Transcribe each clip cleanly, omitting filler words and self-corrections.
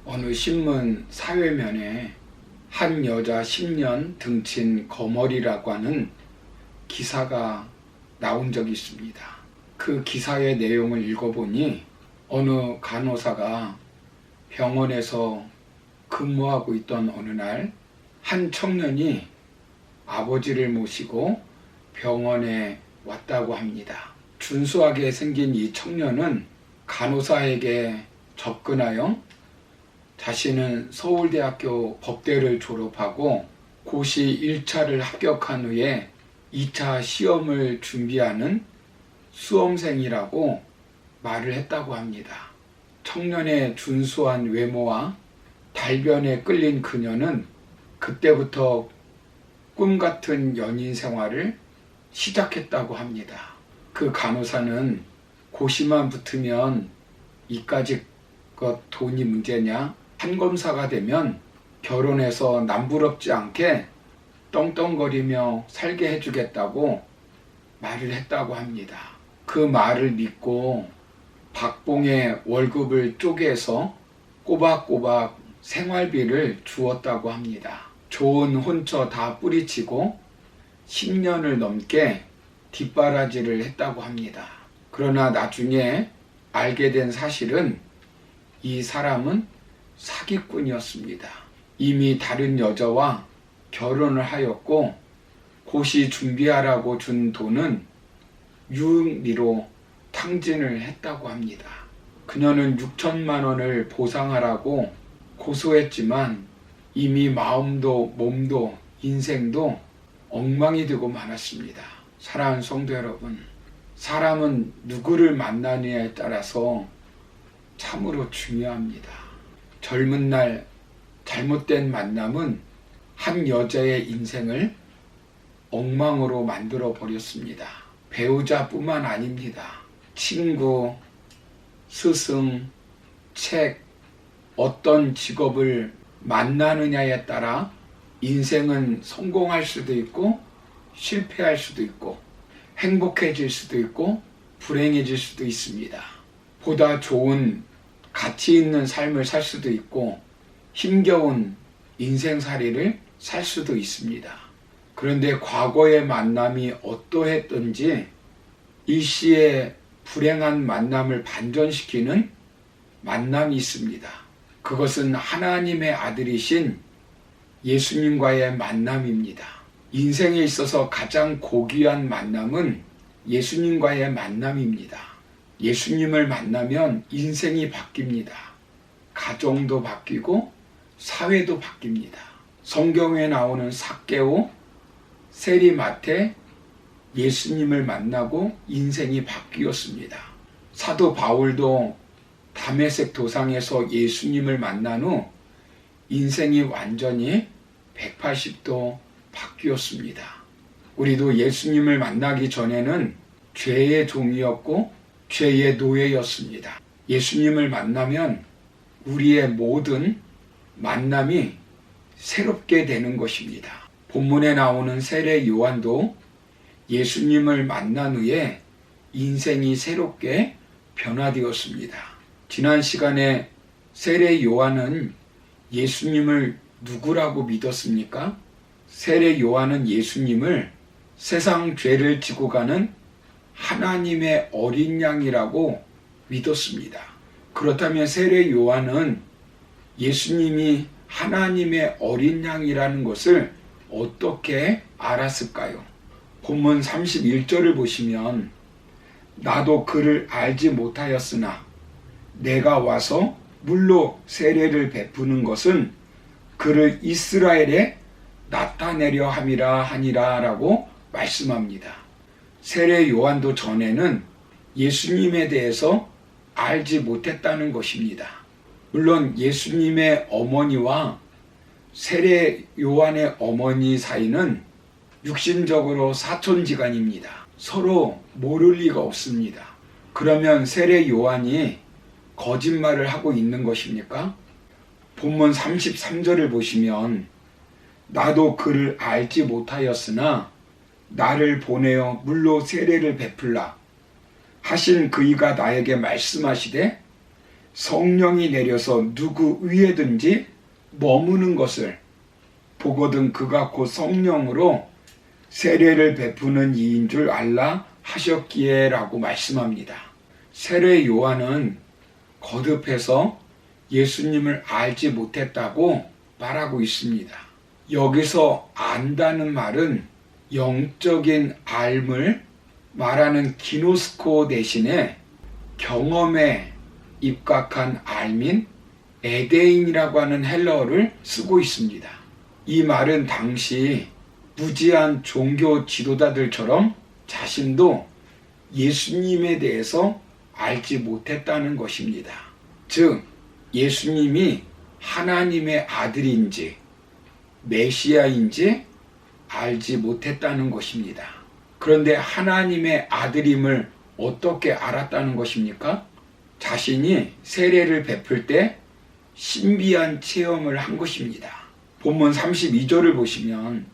어느 신문 사회면에 한 여자 10년 등친 거머리라고 하는 기사가 나온 적이 있습니다. 그 기사의 내용을 읽어보니 어느 간호사가 병원에서 근무하고 있던 어느 날 한 청년이 아버지를 모시고 병원에 왔다고 합니다. 준수하게 생긴 이 청년은 간호사에게 접근하여 자신은 서울대학교 법대를 졸업하고 고시 1차를 합격한 후에 2차 시험을 준비하는 수험생이라고 말을 했다고 합니다. 청년의 준수한 외모와 달변에 끌린 그녀는 그때부터 꿈같은 연인 생활을 시작했다고 합니다. 그 간호사는 고시만 붙으면 이까짓 것 돈이 문제냐? 판검사가 되면 결혼해서 남부럽지 않게 떵떵거리며 살게 해주겠다고 말을 했다고 합니다. 그 말을 믿고 박봉의 월급을 쪼개서 꼬박꼬박 생활비를 주었다고 합니다. 좋은 혼처 다 뿌리치고 10년을 넘게 뒷바라지를 했다고 합니다. 그러나 나중에 알게 된 사실은 이 사람은 사기꾼이었습니다. 이미 다른 여자와 결혼을 하였고 고시 준비하라고 준 돈은 유흥비로 탕진을 했다고 합니다. 그녀는 6천만 원을 보상하라고 고소했지만 이미 마음도 몸도 인생도 엉망이 되고 말았습니다. 사랑하는 성도 여러분, 사람은 누구를 만나느냐에 따라서 참으로 중요합니다. 젊은 날 잘못된 만남은 한 여자의 인생을 엉망으로 만들어 버렸습니다. 배우자뿐만 아닙니다. 친구, 스승, 책, 어떤 직업을 만나느냐에 따라 인생은 성공할 수도 있고 실패할 수도 있고 행복해질 수도 있고 불행해질 수도 있습니다. 보다 좋은 가치 있는 삶을 살 수도 있고 힘겨운 인생살이를 살 수도 있습니다. 그런데 과거의 만남이 어떠했던지 일시의 불행한 만남을 반전시키는 만남이 있습니다. 그것은 하나님의 아들이신 예수님과의 만남입니다. 인생에 있어서 가장 고귀한 만남은 예수님과의 만남입니다. 예수님을 만나면 인생이 바뀝니다. 가정도 바뀌고 사회도 바뀝니다. 성경에 나오는 삭개오, 세리마태, 예수님을 만나고 인생이 바뀌었습니다. 사도 바울도 다메섹 도상에서 예수님을 만난 후 인생이 완전히 180도 바뀌었습니다. 우리도 예수님을 만나기 전에는 죄의 종이었고 죄의 노예였습니다. 예수님을 만나면 우리의 모든 만남이 새롭게 되는 것입니다. 본문에 나오는 세례 요한도 예수님을 만난 후에 인생이 새롭게 변화되었습니다. 지난 시간에 세례 요한은 예수님을 누구라고 믿었습니까? 세례 요한은 예수님을 세상 죄를 지고 가는 하나님의 어린 양이라고 믿었습니다. 그렇다면 세례 요한은 예수님이 하나님의 어린 양이라는 것을 어떻게 알았을까요? 본문 31절을 보시면 나도 그를 알지 못하였으나 내가 와서 물로 세례를 베푸는 것은 그를 이스라엘에 나타내려 함이라 하니라 라고 말씀합니다. 세례 요한도 전에는 예수님에 대해서 알지 못했다는 것입니다. 물론 예수님의 어머니와 세례 요한의 어머니 사이는 육신적으로 사촌지간입니다. 서로 모를 리가 없습니다. 그러면 세례 요한이 거짓말을 하고 있는 것입니까? 본문 33절을 보시면 나도 그를 알지 못하였으나 나를 보내어 물로 세례를 베풀라 하신 그이가 나에게 말씀하시되 성령이 내려서 누구 위에든지 머무는 것을 보거든 그가 곧 성령으로 세례를 베푸는 이인 줄 알라 하셨기에 라고 말씀합니다. 세례 요한은 거듭해서 예수님을 알지 못했다고 말하고 있습니다. 여기서 안다는 말은 영적인 알을 말하는 기노스코 대신에 경험에 입각한 알민 에데인이라고 하는 헬라어를 쓰고 있습니다. 이 말은 당시 무지한 종교 지도자들처럼 자신도 예수님에 대해서 알지 못했다는 것입니다. 즉 예수님이 하나님의 아들인지 메시아인지 알지 못했다는 것입니다. 그런데 하나님의 아들임을 어떻게 알았다는 것입니까? 자신이 세례를 베풀 때 신비한 체험을 한 것입니다. 본문 32절을 보시면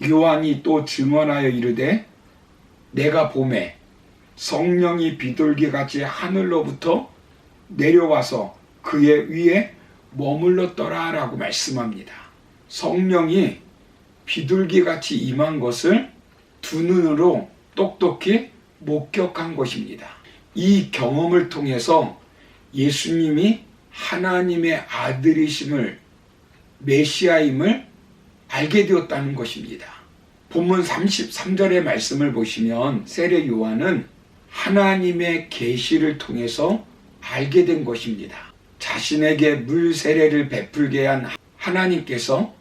요한이 또 증언하여 이르되 내가 보매 성령이 비둘기같이 하늘로부터 내려와서 그의 위에 머물렀더라 라고 말씀합니다. 성령이 비둘기같이 임한 것을 두 눈으로 똑똑히 목격한 것입니다. 이 경험을 통해서 예수님이 하나님의 아들이심을 메시아임을 알게 되었다는 것입니다. 본문 33절의 말씀을 보시면 세례 요한은 하나님의 계시를 통해서 알게 된 것입니다. 자신에게 물 세례를 베풀게 한 하나님께서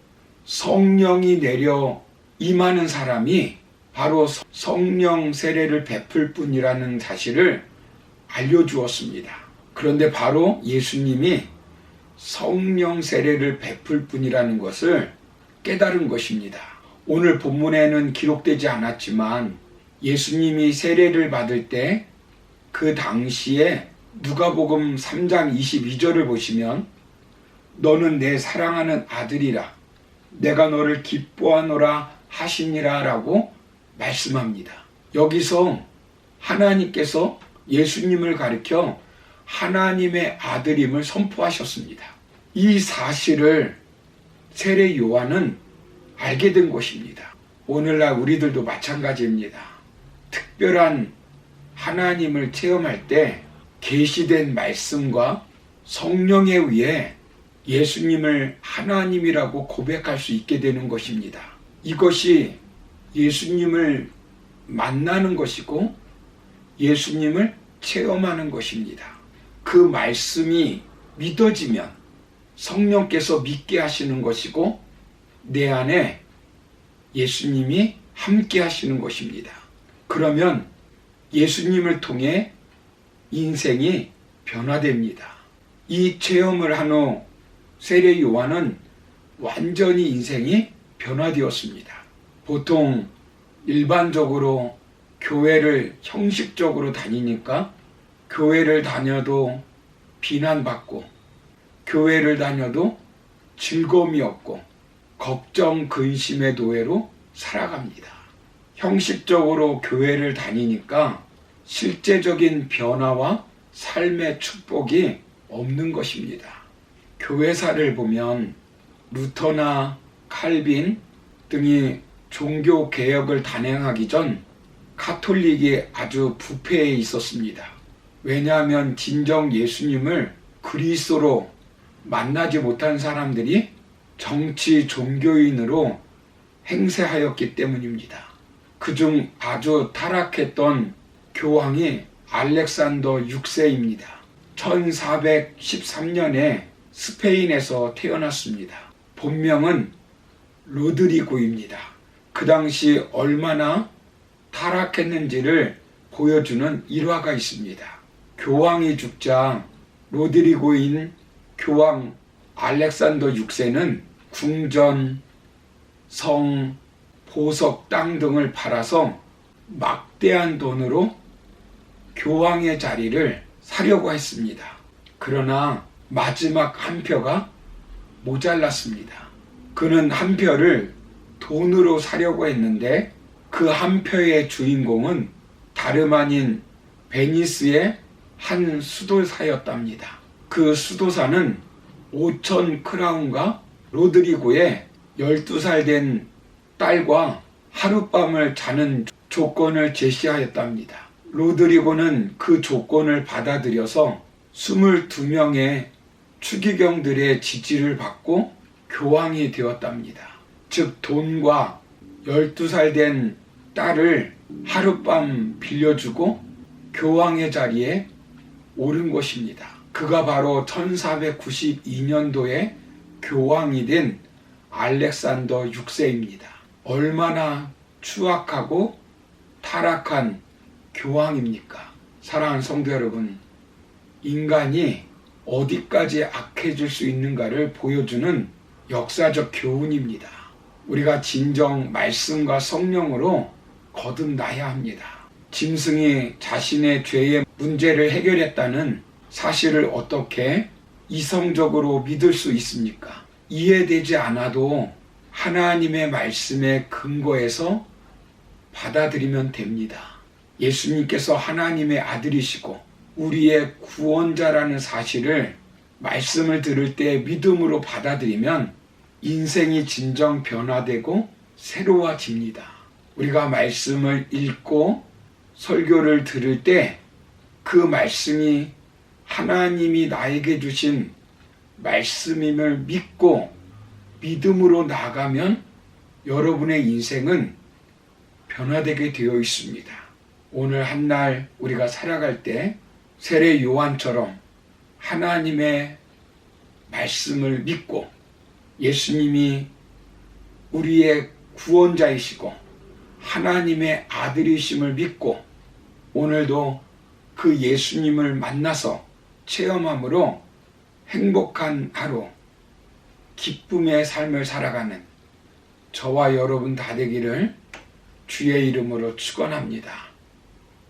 성령이 내려 임하는 사람이 바로 성령 세례를 베풀 뿐이라는 사실을 알려주었습니다. 그런데 바로 예수님이 성령 세례를 베풀 뿐이라는 것을 깨달은 것입니다. 오늘 본문에는 기록되지 않았지만 예수님이 세례를 받을 때 그 당시에 누가복음 3장 22절을 보시면 너는 내 사랑하는 아들이라 내가 너를 기뻐하노라 하시니라 라고 말씀합니다. 여기서 하나님께서 예수님을 가리켜 하나님의 아들임을 선포하셨습니다. 이 사실을 세례 요한은 알게 된 것입니다. 오늘날 우리들도 마찬가지입니다. 특별한 하나님을 체험할 때 계시된 말씀과 성령에 의해 예수님을 하나님이라고 고백할 수 있게 되는 것입니다. 이것이 예수님을 만나는 것이고 예수님을 체험하는 것입니다. 그 말씀이 믿어지면 성령께서 믿게 하시는 것이고 내 안에 예수님이 함께 하시는 것입니다. 그러면 예수님을 통해 인생이 변화됩니다. 이 체험을 한 후 세례 요한은 완전히 인생이 변화되었습니다. 보통 일반적으로 교회를 형식적으로 다니니까 교회를 다녀도 비난받고 교회를 다녀도 즐거움이 없고 걱정 근심의 노예로 살아갑니다. 형식적으로 교회를 다니니까 실제적인 변화와 삶의 축복이 없는 것입니다. 교회사를 보면 루터나 칼빈 등이 종교 개혁을 단행하기 전 가톨릭이 아주 부패해 있었습니다. 왜냐하면 진정 예수님을 그리스도로 만나지 못한 사람들이 정치 종교인으로 행세하였기 때문입니다. 그중 아주 타락했던 교황이 알렉산더 6세입니다. 1413년에 스페인에서 태어났습니다. 본명은 로드리고입니다. 그 당시 얼마나 타락했는지를 보여주는 일화가 있습니다. 교황이 죽자 로드리고인 교황 알렉산더 6세는 궁전, 성, 보석, 땅 등을 팔아서 막대한 돈으로 교황의 자리를 사려고 했습니다. 그러나 마지막 한 표가 모자랐습니다. 그는 한 표를 돈으로 사려고 했는데 그 한 표의 주인공은 다름 아닌 베니스의 한 수도사였답니다. 그 수도사는 5천 크라운과 로드리고의 12살 된 딸과 하룻밤을 자는 조건을 제시하였답니다. 로드리고는 그 조건을 받아들여서 22명의 추기경들의 지지를 받고 교황이 되었답니다. 즉 돈과 12살 된 딸을 하룻밤 빌려주고 교황의 자리에 오른 것입니다. 그가 바로 1492년도에 교황이 된 알렉산더 6세입니다. 얼마나 추악하고 타락한 교황입니까? 사랑하는 성도 여러분, 인간이 어디까지 악해질 수 있는가를 보여주는 역사적 교훈입니다. 우리가 진정 말씀과 성령으로 거듭나야 합니다. 짐승이 자신의 죄의 문제를 해결했다는 사실을 어떻게 이성적으로 믿을 수 있습니까? 이해되지 않아도 하나님의 말씀에 근거해서 받아들이면 됩니다. 예수님께서 하나님의 아들이시고 우리의 구원자라는 사실을 말씀을 들을 때 믿음으로 받아들이면 인생이 진정 변화되고 새로워집니다. 우리가 말씀을 읽고 설교를 들을 때 그 말씀이 하나님이 나에게 주신 말씀임을 믿고 믿음으로 나아가면 여러분의 인생은 변화되게 되어 있습니다. 오늘 한날 우리가 살아갈 때 세례 요한처럼 하나님의 말씀을 믿고 예수님이 우리의 구원자이시고 하나님의 아들이심을 믿고 오늘도 그 예수님을 만나서 체험함으로 행복한 하루, 기쁨의 삶을 살아가는 저와 여러분 다 되기를 주의 이름으로 축원합니다.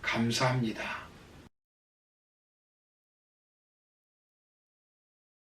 감사합니다.